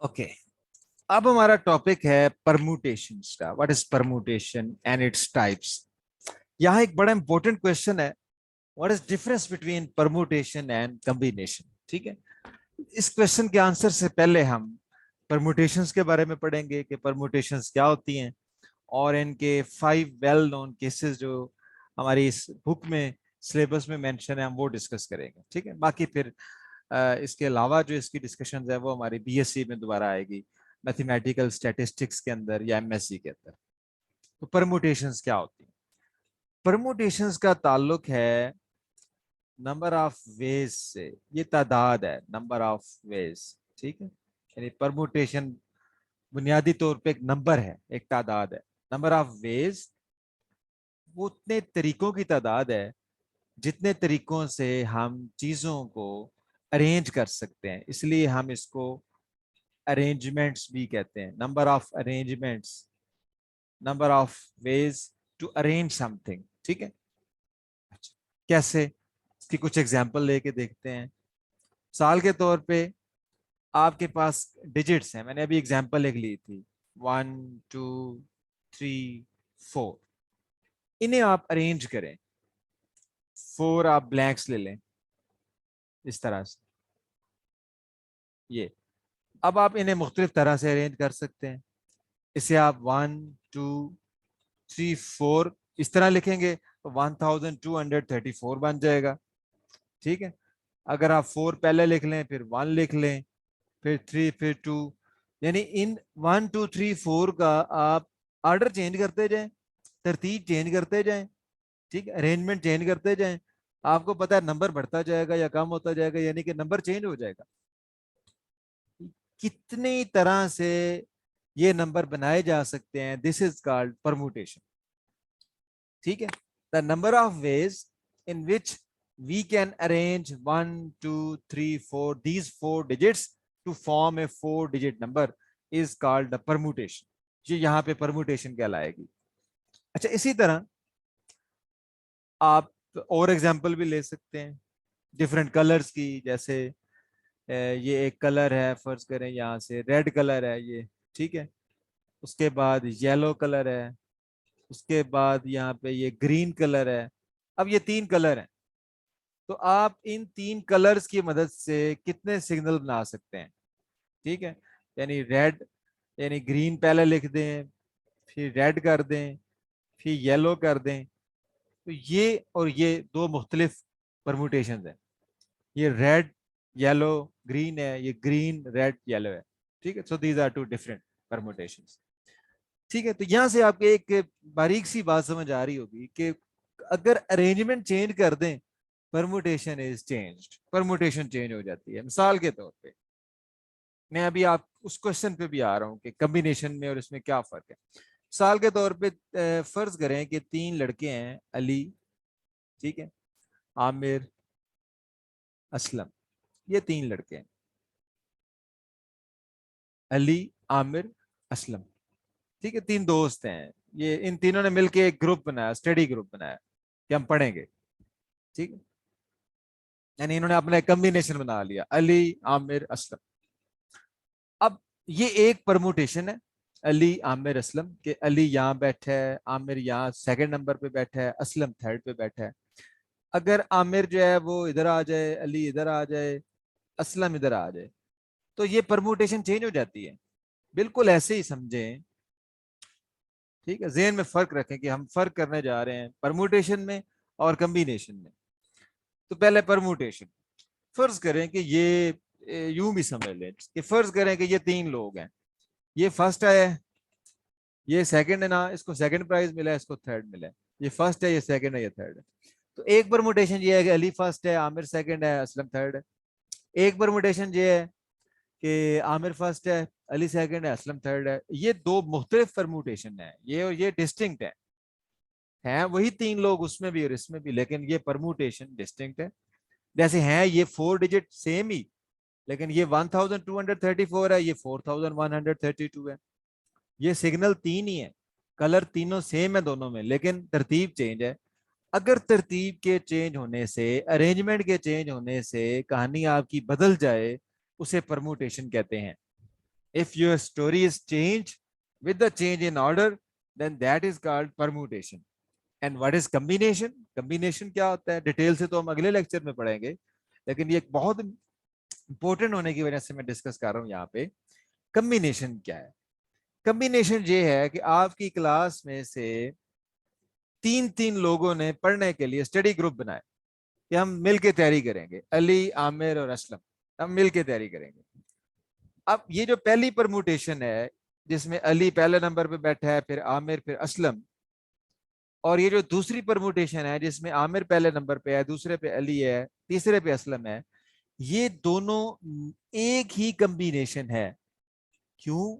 Okay, अब हमारा topic है परमुटेशंस का। What is permutation and its types. यहाँ एक बड़ा इंपॉर्टेंट क्वेश्चन है, what is difference between permutation and combination. ठीक है, इस क्वेश्चन के आंसर से पहले हम परमुटेशंस के बारे में पढ़ेंगे कि परमुटेशंस क्या होती हैं और इनके 5 वेल नोन केसेस जो हमारी इस बुक में सिलेबस में मेंशन है हम वो डिस्कस करेंगे। ठीक है, बाकी फिर इसके अलावा जो इसकी डिस्कशन है वो हमारी बीएससी में दोबारा आएगी, मैथमेटिकल स्टैटिस्टिक्स के अंदर या एमएससी के अंदर। तो परमुटेशंस क्या होती है? परमुटेशंस का ताल्लुक है नंबर ऑफ वेज से। ये तादाद है, नंबर ऑफ वेज। ठीक है, यानी परमुटेशन बुनियादी तौर पे एक नंबर है, एक तादाद है। नंबर ऑफ वेज वो उतने तरीकों की तादाद है जितने तरीकों से हम चीजों को अरेंज कर सकते हैं, इसलिए हम इसको अरेंजमेंट्स भी कहते हैं। Number of arrangements, number of ways to arrange something. ठीक है, अच्छा, कैसे? इसकी कुछ एग्जांपल लेके देखते हैं। साल के तौर पे आपके पास डिजिट्स हैं, मैंने अभी एग्जांपल एक ली थी, 1 2 3 4। इन्हें आप अरेंज करें, 4 आप ब्लैंक्स ले लें इस तरह से। ये अब आप इन्हें मुख्तलिफ तरह से अरेंज कर सकते हैं। इसे आप 1 2 3 4 इस तरह लिखेंगे तो 1234 बन जाएगा। ठीक है, अगर आप 4 पहले लिख लें, फिर 1 लिख लें, फिर 3, फिर 2, यानी इन 1 2 3 4 का आप ऑर्डर चेंज करते जाएं, तरतीब चेंज करते जाएं। ठीक है, अरेंजमेंट चेंज करते जाएं। आपको पता है नंबर बढ़ता जाएगा या कम होता जाएगा, यानी कि नंबर चेंज हो जाएगा। कितनी तरह से ये नंबर बनाए जा सकते हैं, दिस इज कॉल्ड परमुटेशन। ठीक है, the number of ways in which we can arrange 1 2 3 4 these 4 digits to form a 4 digit number is called the permutation। ये यहाँ पे परमुटेशन कहलाएगी। अच्छा, इसी तरह आप और एग्जांपल भी ले सकते हैं डिफरेंट कलर्स की। जैसे ये एक कलर है, फर्ज करें यहाँ से रेड कलर है ये। ठीक है, उसके बाद येलो कलर है, उसके बाद यहाँ पे ये ग्रीन कलर है। अब ये 3 कलर हैं, तो आप इन 3 कलर्स की मदद से कितने सिग्नल बना सकते हैं? ठीक है, यानी रेड, यानी ग्रीन पहले लिख दें, फिर रेड कर दें, फिर येलो कर दें। तो ये और ये दो मुख्तलिफ परमुटेशन हैं। ये रेड येलो ग्रीन है, ये ग्रीन रेड येलो है। ठीक है, so these are two different permutations. ठीक है, तो यहां से आपको एक बारीक सी बात समझ आ रही होगी कि अगर अरेंजमेंट चेंज कर दें, permutation is changed, permutation change हो जाती है। मिसाल के तौर पे मैं अभी आप उस क्वेश्चन पे भी आ रहा हूं कि कॉम्बिनेशन में और इसमें क्या फर्क है। मिसाल के तौर पे फर्ज करें कि 3 लड़के हैं, अली, ठीक है, आमिर, असलम। ये 3 लड़के हैं, अली, आमिर, असलम। ठीक है, 3 दोस्त हैं। ये इन तीनों ने मिलकर एक ग्रुप बनाया, स्टडी ग्रुप बनाया कि हम पढ़ेंगे। ठीक है, यानी इन्होंने अपना एक कॉम्बिनेशन बना लिया, अली, आमिर, असलम। अब ये एक परमुटेशन है, अली, आमिर, असलम, के अली यहाँ बैठा है, आमिर यहाँ सेकंड नंबर पे बैठा है, असलम थर्ड पे बैठा है। अगर आमिर जो है वो इधर आ जाए, अली इधर आ जाए, असलम इधर आ जाए, तो ये परमुटेशन चेंज हो जाती है। बिल्कुल ऐसे ही समझें। ठीक है, जेहन में फर्क रखें कि हम फर्क करने जा रहे हैं परमुटेशन में और कम्बिनेशन में। तो पहले परमुटेशन, फर्ज करें कि ये यूं भी समझ लें कि फर्ज करें कि ये 3 लोग हैं, ये फर्स्ट है, ये सेकंड है ना, इसको सेकंड प्राइज मिला है, इसको थर्ड मिला है। ये फर्स्ट है, ये सेकंड है, ये थर्ड है। तो एक परमुटेशन ये है कि अली फर्स्ट है, आमिर सेकंड है, असलम थर्ड है। एक परमुटेशन ये है कि आमिर फर्स्ट है, अली सेकंड है, असलम थर्ड है। ये दो मुख्तलिफ परमुटेशन है, ये और ये डिस्टिंक्ट है वही 3 लोग उसमें भी और इसमें भी, लेकिन ये परमुटेशन डिस्टिंक्ट है। जैसे हैं ये 4 डिजिट सेम ही, लेकिन ये 1234 है, ये 4132 है। ये सिग्नल 3 ही है, कलर तीनों सेम है दोनों में, लेकिन तरतीब चेंज है। अगर तरतीब के चेंज होने से, अरेंजमेंट के चेंज होने से कहानी आपकी बदल जाए, उसे परमुटेशन कहते हैं। If your story is changed with the change in order, then that is called permutation. And what is combination? Combination क्या होता है? डिटेल से तो हम अगले लेक्चर में पढ़ेंगे, लेकिन ये एक बहुत इंपॉर्टेंट होने की वजह से मैं डिस्कस कर रहा हूं यहाँ पे। कम्बिनेशन क्या है? कम्बिनेशन ये है कि आपकी क्लास में से तीन तीन लोगों ने पढ़ने के लिए स्टडी ग्रुप बनाए कि हम मिलके तैयारी करेंगे, अली, आमिर और असलम, हम मिलके तैयारी करेंगे। अब ये जो पहली परमुटेशन है जिसमें अली पहले नंबर पे बैठा है, फिर आमिर, फिर असलम, और ये जो दूसरी परमुटेशन है जिसमें आमिर पहले नंबर पे है, दूसरे पे अली है, तीसरे पे असलम है, ये दोनों एक ही कॉम्बिनेशन है। क्यों?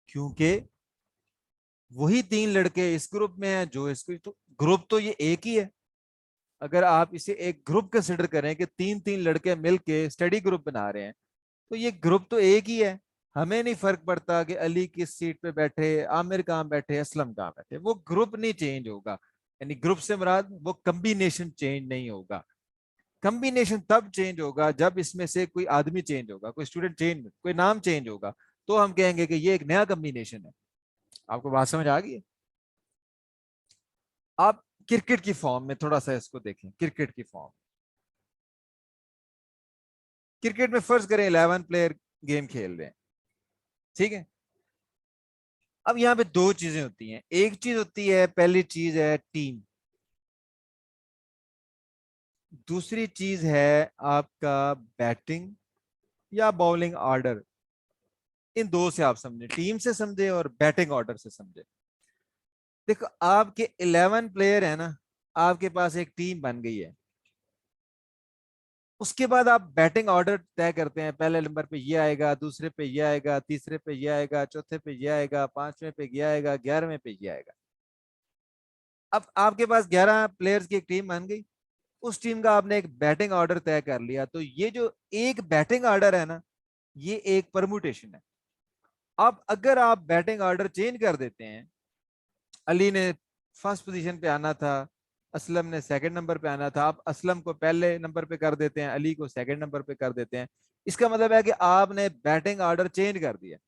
क्योंकि वही तीन लड़के इस ग्रुप में हैं जो इसको, तो ग्रुप तो ये एक ही है। अगर आप इसे एक ग्रुप कंसिडर करें कि तीन तीन लड़के मिलके स्टडी ग्रुप बना रहे हैं, तो ये ग्रुप तो एक ही है। हमें नहीं फर्क पड़ता कि अली किस सीट पे बैठे, आमिर कहाँ बैठे, असलम कहाँ बैठे, वो ग्रुप नहीं चेंज होगा। यानी ग्रुप से मुराद वो कॉम्बिनेशन चेंज नहीं होगा। कॉम्बिनेशन तब चेंज होगा जब इसमें से कोई आदमी चेंज होगा, कोई स्टूडेंट चेंज, कोई नाम चेंज होगा, तो हम कहेंगे कि ये एक नया कॉम्बिनेशन है। आपको बात समझ आ गई? आप क्रिकेट की फॉर्म में थोड़ा सा इसको देखें। क्रिकेट की फॉर्म, क्रिकेट में फर्ज करें 11 प्लेयर गेम खेल रहे हैं, ठीक है। अब यहाँ पे दो चीजें होती हैं। एक चीज होती है, पहली चीज है टीम, दूसरी चीज है आपका बैटिंग या बॉलिंग ऑर्डर। इन दो से आप समझे, टीम से समझे और बैटिंग ऑर्डर से समझे। देखो, आपके 11 प्लेयर है ना, आपके पास एक टीम बन गई है। उसके बाद आप बैटिंग ऑर्डर तय करते हैं, पहले नंबर पे ये आएगा, दूसरे पे ये आएगा, तीसरे पे ये आएगा, चौथे पे ये आएगा, पांचवें पे ये आएगा, 11वें पे ये आएगा। अब आपके पास 11 प्लेयर्स की एक टीम बन गई। उस टीम का आपने एक बैटिंग ऑर्डर तय कर लिया, तो ये जो एक बैटिंग ऑर्डर है ना, ये एक परमुटेशन है। अब अगर आप बैटिंग ऑर्डर चेंज कर देते हैं, अली ने फर्स्ट पोजीशन पे आना था, असलम ने सेकंड नंबर पे आना था, आप असलम को पहले नंबर पे कर देते हैं, अली को सेकंड नंबर पे कर देते हैं, इसका मतलब है कि आपने बैटिंग ऑर्डर चेंज कर दिया।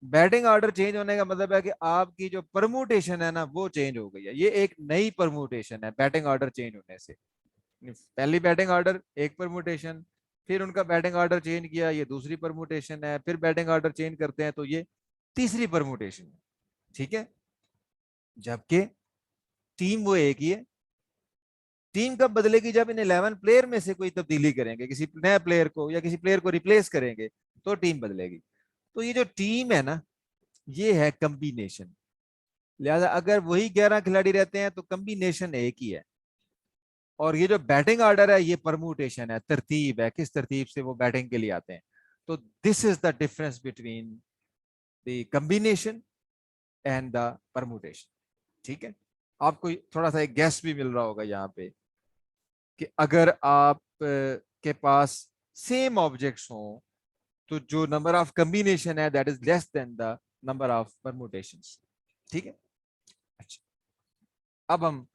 बैटिंग ऑर्डर चेंज होने का मतलब है कि आपकी जो परमुटेशन है ना, वो चेंज हो गई है। ये एक नई परमुटेशन है बैटिंग ऑर्डर चेंज होने से। पहली बैटिंग ऑर्डर एक परमुटेशन, फिर उनका बैटिंग ऑर्डर चेंज किया, ये दूसरी परमुटेशन है, फिर बैटिंग ऑर्डर चेंज करते हैं तो ये तीसरी परमुटेशन है, ठीक है। जबकि टीम वो एक ही है। टीम कब बदलेगी? जब इन 11 प्लेयर में से कोई तब्दीली करेंगे, किसी नए प्लेयर को या किसी प्लेयर को रिप्लेस करेंगे, तो टीम बदलेगी। तो ये जो टीम है ना, ये है कॉम्बिनेशन। लिहाजा अगर वही 11 खिलाड़ी रहते हैं तो कॉम्बिनेशन एक ही है। और ये जो बैटिंग ऑर्डर है, ये परमुटेशन है, तरतीब है, किस तरतीब से वो बैटिंग के लिए आते हैं। तो this is the difference between the combination and the permutation, ठीक है। आपको थोड़ा सा एक गैस भी मिल रहा होगा यहाँ पे कि अगर आप के पास सेम ऑब्जेक्ट्स हों, तो जो नंबर ऑफ कॉम्बिनेशन है that is less than the number of permutations, ठीक है। अच्छा, अब हम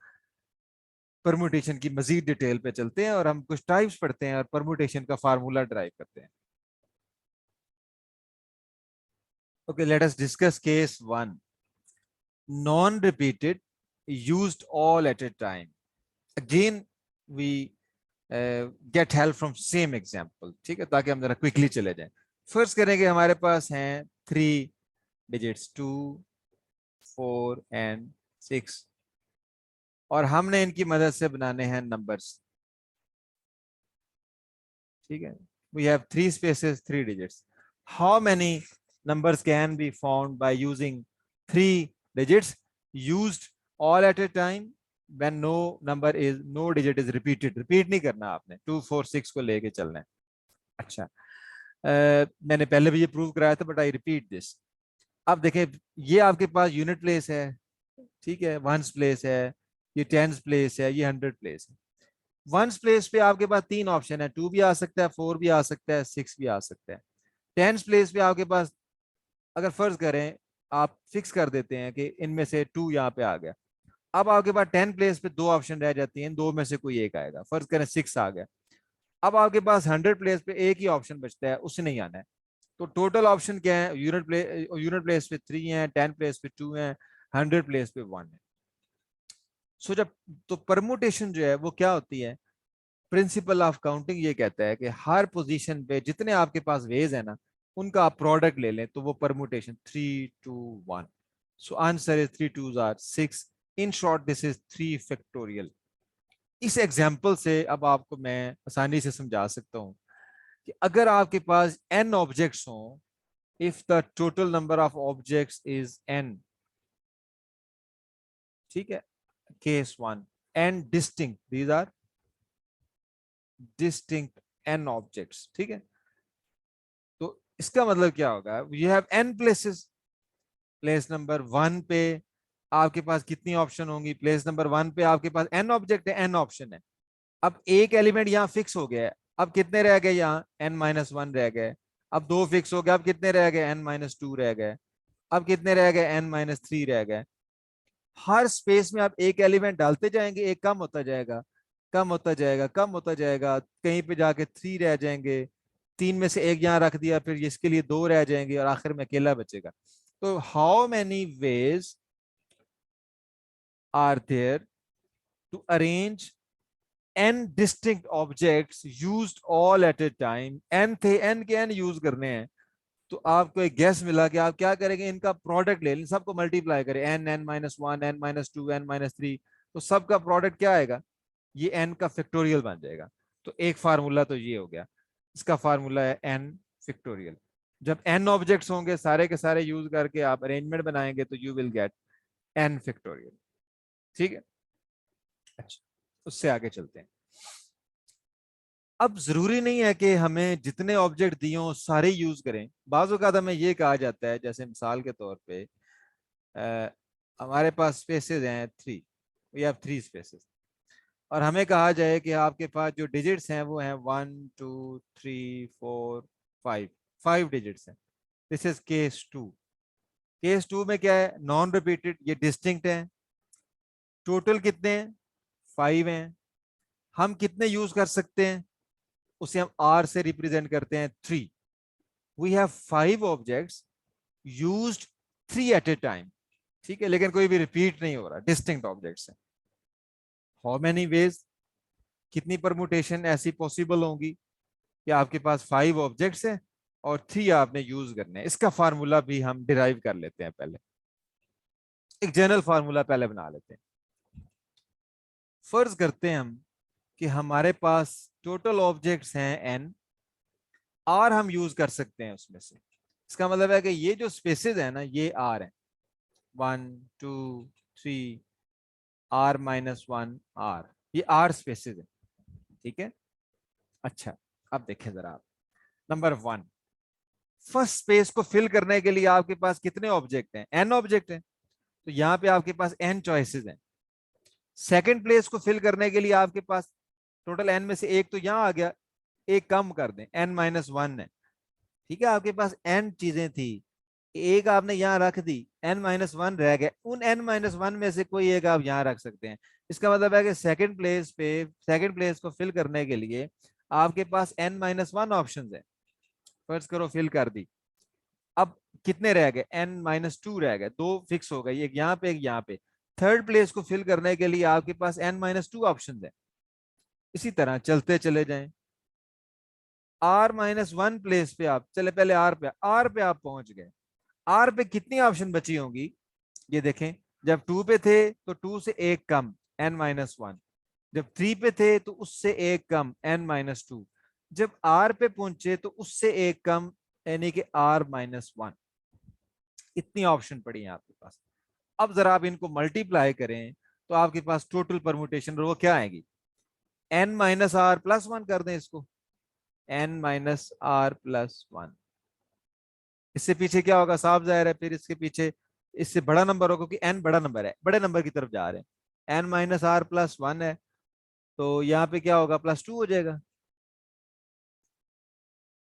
परमुटेशन की मजीद डिटेल पे चलते हैं और हम कुछ टाइप्स पढ़ते हैं और परमुटेशन का फार्मूला ड्राइव करते हैं। Okay, let us discuss case 1, non repeated used all at a time. Again we get help from same example, ठीक है, ताकि हम जरा क्विकली चले जाएं। फर्स्ट करेंगे, हमारे पास हैं 3 डिजिट्स, 2, 4 एंड 6, और हमने इनकी मदद से बनाने हैं नंबर्स, ठीक है। We have 3 spaces, 3 digits. How many numbers can be found by using 3 digits used all at a time when no digit is repeated? Repeat नहीं करना आपने, 2, 4, 6 को लेके चलना है। अच्छा, मैंने पहले भी ये प्रूव कराया था, बट आई रिपीट दिस। अब देखें, ये आपके पास यूनिट प्लेस है, ठीक है, वंस प्लेस है, ये टेंस प्लेस है, ये 100 प्लेस है। वंस प्लेस पे आपके पास 3 ऑप्शन है, 2 भी आ सकता है, 4 भी आ सकता है, 6 भी आ सकता है। टेंस प्लेस पे आपके पास, अगर फर्ज करें आप फिक्स कर देते हैं कि इनमें से 2 यहाँ पे आ गया, अब आपके पास 10 प्लेस पे 2 ऑप्शन रह जाती हैं, इन दो में से कोई एक आएगा। फर्ज करें 6 आ गया, अब आपके पास 100 प्लेस पे एक ही ऑप्शन बचता है, उससे नहीं आना है। तो टोटल ऑप्शन क्या है? यूनिट प्लेस पे 3 है, 10 प्लेस पे 2 है, 100 प्लेस पे 1 है। सो जब तो परमुटेशन जो है वो क्या होती है? प्रिंसिपल ऑफ काउंटिंग ये कहता है कि हर पोजीशन पे जितने आपके पास वेज है ना, उनका आप प्रोडक्ट ले लें तो वो permutation 3 2 1। So answer is 3 2s are 6। In short this is 3 factorial. इस एग्जाम्पल से अब आपको मैं आसानी से समझा सकता हूं कि अगर आपके पास n ऑब्जेक्ट्स हों, if the total number of objects is n, ठीक है, case 1, n distinct, these are distinct n objects, ठीक है। तो इसका मतलब क्या होगा? You have n places. Place number 1 पे आपके पास कितनी ऑप्शन होंगी? प्लेस नंबर 1 पे आपके पास n ऑब्जेक्ट है, n ऑप्शन है। अब एक एलिमेंट यहाँ फिक्स हो गया है, अब कितने रह गए? यहाँ n-1 रह गए। अब दो फिक्स हो गए, अब कितने रह गए? n-2 रह गए। अब कितने रह गए? n-3 रह गए। हर स्पेस में आप एक एलिमेंट डालते जाएंगे, एक कम होता जाएगा, कम होता जाएगा, कम होता जाएगा, कहीं पे जाके 3 रह जाएंगे, 3 में से एक यहाँ रख दिया, फिर इसके लिए 2 रह जाएंगे और आखिर में अकेला बचेगा। तो how many ways are there to arrange n distinct objects used all at a time? n थे, n के n यूज करने हैं। तो आपको एक गैस मिला कि आप क्या करेंगे? इनका प्रोडक्ट ले लें, सबको मल्टीप्लाई करें, n n-1 n-2 n-3, तो सबका प्रोडक्ट क्या आएगा? ये n का फैक्टोरियल बन जाएगा। तो एक फार्मूला तो ये हो गया, इसका फार्मूला है n फैक्टोरियल। जब n ऑब्जेक्ट्स होंगे सारे के सारे यूज करके आप अरेंजमेंट बनाएंगे तो you will get n factorial, ठीक है। अच्छा, उससे आगे चलते हैं। अब जरूरी नहीं है कि हमें जितने ऑब्जेक्ट दिए हों सारे यूज करें। बाज़ औक़ात हमें ये कहा जाता है, जैसे मिसाल के तौर पे हमारे पास स्पेसेस हैं 3, वी हैव 3 स्पेसेस, और हमें कहा जाए कि आपके पास जो डिजिट्स हैं वो हैं 1 2 3 4 5, 5 डिजिट्स हैं। This is case 2। केस 2 में क्या है? नॉन रिपीटेड, ये डिस्टिंक्ट है। टोटल कितने हैं? 5 हैं। हम कितने यूज कर सकते हैं? उसे हम आर से रिप्रेजेंट करते हैं 3। We have 5 objects used 3 at a time, ठीक है, लेकिन कोई भी रिपीट नहीं हो रहा, डिस्टिंक्ट ऑब्जेक्ट्स हैं। हाउ मेनी वेज, कितनी परमुटेशन ऐसी पॉसिबल होंगी कि आपके पास 5 ऑब्जेक्ट्स हैं और 3 आपने यूज करने हैं? इसका फार्मूला भी हम डिराइव कर लेते हैं। पहले एक जनरल फार्मूला पहले बना लेते हैं। फर्ज करते हैं हम कि हमारे पास टोटल ऑब्जेक्ट्स हैं n, आर हम यूज कर सकते हैं उसमें से। इसका मतलब है कि ये जो स्पेसेस है ना, ये आर है, 1 2 3, r-1 r, ये आर स्पेसेस है, ठीक है। अच्छा, अब देखें जरा आप, नंबर 1, फर्स्ट स्पेस को फिल करने के लिए आपके पास कितने ऑब्जेक्ट हैं? n ऑब्जेक्ट हैं, तो यहाँ पे आपके पास n चॉइसेस हैं। सेकंड प्लेस को फिल करने के लिए आपके पास टोटल n में से एक तो यहाँ आ गया, एक कम कर दें, n-1 है, ठीक है। आपके पास n चीजें थी, एक आपने यहाँ रख दी, n-1 रह गए, उन n-1 में से कोई एक आप यहाँ रख सकते हैं। इसका मतलब है कि सेकंड प्लेस को फिल करने के लिए आपके पास n-1 ऑप्शन है। फर्ज करो फिल कर दी, अब कितने रह गए? n-2 रह गए, दो फिक्स हो गई, एक यहाँ पे एक यहाँ पे। थर्ड प्लेस को फिल करने के लिए आपके पास n-2 ऑप्शन है। इसी तरह चलते चले जाएं, r-1 प्लेस पे आप चले, पहले आर पे आप पहुंच गए। आर पे कितनी ऑप्शन बची होंगी? ये देखें, जब 2 पे थे तो 2 से एक कम, n-1। जब 3 पे थे तो उससे एक कम, n-2। जब आर पे पहुंचे तो उससे एक कम, यानी कि r-1। इतनी ऑप्शन पड़ी है आपके पास। अब जरा आप इनको मल्टीप्लाई करें तो आपके पास टोटल परमुटेशन वो क्या आएगी? n-r+1 कर दें इसको, n-r+1। इससे पीछे क्या होगा? साफ जाहिर है, फिर इसके पीछे इससे बड़ा नंबर होगा, क्योंकि n बड़ा नंबर है, बड़े नंबर की तरफ जा रहे हैं। n-r+1 है, तो यहाँ पे क्या होगा? +2 हो जाएगा,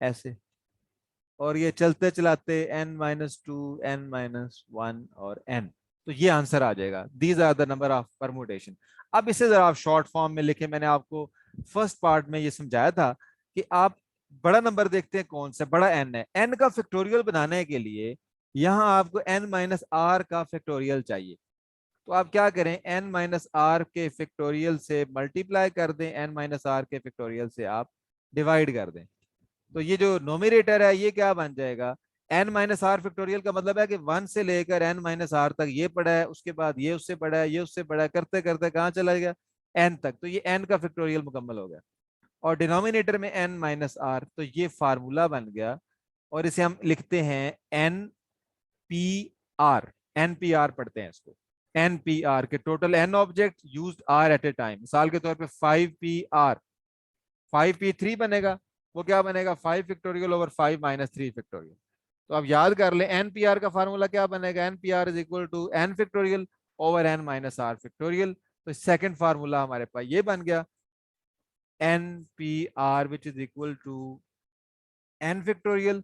ऐसे। और ये चलते चलाते n-2 n-1 और n, तो ये आंसर आ जाएगा। These are the number of permutation. अब इसे जरा आप शॉर्ट फॉर्म में लिखे। मैंने आपको फर्स्ट पार्ट में ये समझाया था कि आप बड़ा नंबर देखते हैं कौन सा, बड़ा एन है। एन का फैक्टोरियल बनाने के लिए यहाँ आपको एन माइनस आर का फैक्टोरियल चाहिए। तो आप क्या करें, एन माइनस आर के फैक्टोरियल से मल्टीप्लाई कर दें, एन माइनस आर के फैक्टोरियल से आप डिवाइड कर दें। तो ये जो नोमिनेटर है ये क्या बन जाएगा, एन माइनस आर फैक्टोरियल का मतलब है कि वन से लेकर एन माइनस आर तक ये पड़ा है, उसके बाद ये उससे बड़ा है, ये उससे बड़ा है, करते करते कहाँ चला गया, एन तक। तो ये एन का फैक्टोरियल मुकम्मल हो गया। और डिनोमिनेटर में एन माइनस आर, तो ये फार्मूला बन गया। और इसे हम लिखते हैं n P r. N P r पढ़ते हैं इसको, एन पी आर के total n object used r at a time. मिसाल के तौर पे 5 पी आर, 5 पी 3 बनेगा। वो क्या बनेगा, 5 फैक्टोरियल ओवर 5 - 3 फैक्टोरियल। तो आप याद कर लें एन पी आर का फार्मूला क्या बनेगा, n P r is equal to n factorial over n minus r factorial. तो सेकंड फार्मूला हमारे पास ये बन गया, n P r which is equal to n factorial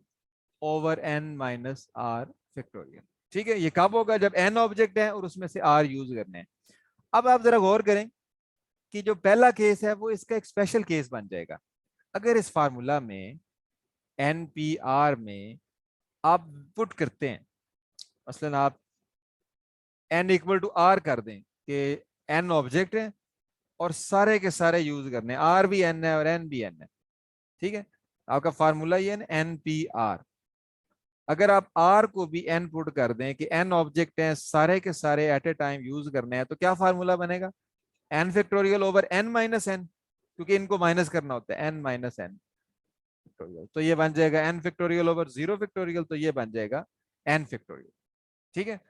over n minus r factorial. ठीक है, ये कब होगा, जब एन ऑब्जेक्ट है और उसमें से आर यूज करने हैं। अब आप जरा गौर करें कि जो पहला केस है वो इसका एक स्पेशल केस बन जाएगा। अगर इस फार्मूला में एन पी आर में आप पुट करते हैं, मसलन आप एन इक्वल टू आर कर दें कि एन ऑब्जेक्ट है और सारे के सारे यूज करने हैं, आर भी एन है और एन भी एन है। ठीक है, आपका फार्मूला ये है एन पी आर। अगर आप आर को भी एन पुट कर दें कि एन ऑब्जेक्ट हैं, सारे के सारे एट ए टाइम यूज करने हैं, तो क्या फार्मूला बनेगा, n factorial over n minus n, क्योंकि इनको माइनस करना होता है, एन माइनस एन फैक्टोरियल। तो ये बन जाएगा एन फैक्टोरियल ओवर 0 फैक्टोरियल, तो ये बन जाएगा एन फैक्टोरियल। ठीक है,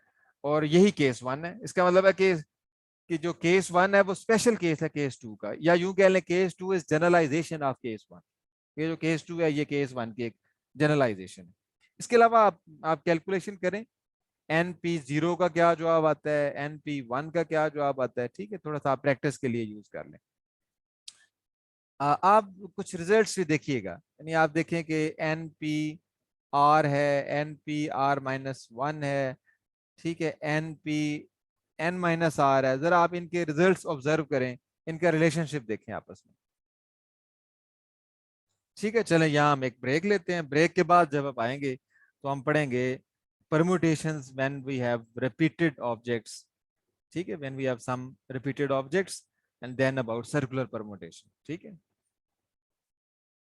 और यही केस वन है। इसका मतलब है कि जो केस वन है वो स्पेशल केस है केस टू का, या यूं कह लें case two is generalisation of case one. ये जो केस टू है ये केस वन की एक जनरलाइजेशन है। इसके अलावा आप कैलकुलेशन करें, एन पी जीरो का क्या जवाब आता है, एन पी वन का क्या जवाब आता है। ठीक है, थोड़ा सा आप प्रैक्टिस के लिए यूज कर लें। आप कुछ रिजल्ट्स भी देखिएगा, यानी आप देखें कि एन पी आर है, n P r minus one है, ठीक है, n P n minus r है। जरा आप इनके रिजल्ट्स ऑब्जर्व करें, इनका रिलेशनशिप देखें आपस में। ठीक है, चलें यहाँ हम एक ब्रेक लेते हैं। ब्रेक के बाद जब आप आएंगे तो हम पढ़ेंगे permutations when we have repeated objects। ठीक है, when we have some repeated objects, and then about circular permutation। ठीक है।